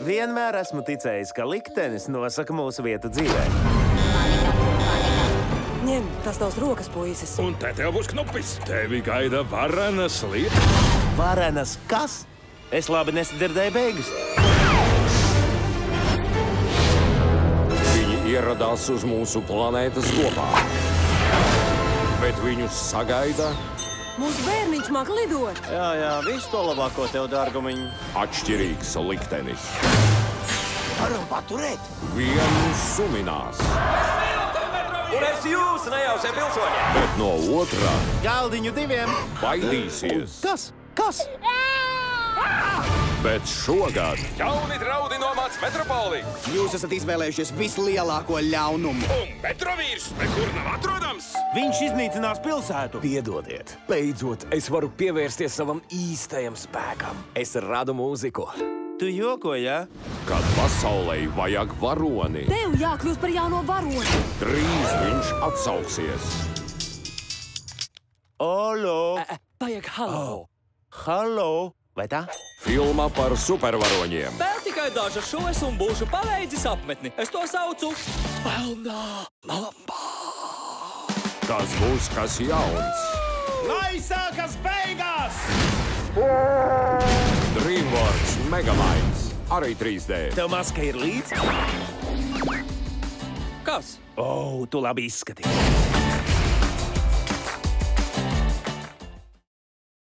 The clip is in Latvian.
Vienmēr esmu ticējis, ka liktenis nosaka mūsu vietu dzīvē. Ņem, tas tavs rokas puisis. Un te tev būs knupis. Tevi gaida varenas lieta. Varenas kas? Es labi nesadzirdēju beigas. Viņi ieradās uz mūsu planētas kopā. Bet viņus sagaida Mūsu bērniņš māk lidot. Jā, visu to labāko tev, dārgumiņ. atšķirīgs liktenis. Varam paturēt? Vienu suminās, Un es jūs nejausē pilsoņi. bet no otrā Galdiņu diviem. baidīsies. Kas? Bet šogad Jauni draudi no Māc metropoli. Jūs esat izvēlējušies vislielāko ļaunumu. Un metrovīrs nekur nav atrodams. Viņš iznīcinās pilsētu. Piedodiet, beidzot, es varu pievērsties savam īstajam spēkam. Es radu mūziku. Tu joko, jā? kad pasaulei vajag varoni, Tev jākļūst par jauno varoni. drīz viņš atsauksies. Olo! Vajag halo. Hallo! Vai tā? Filma par supervaroņiem. Vēl tikai dažas šos un būšu paveidzis apmetni. Es to saucu Pelnā lambā. Tas būs kas jauns. Lai sākas beigas! DreamWorks Megaminds. Arī 3D. Tev maska ir līdz? kas? Tu labi izskaties.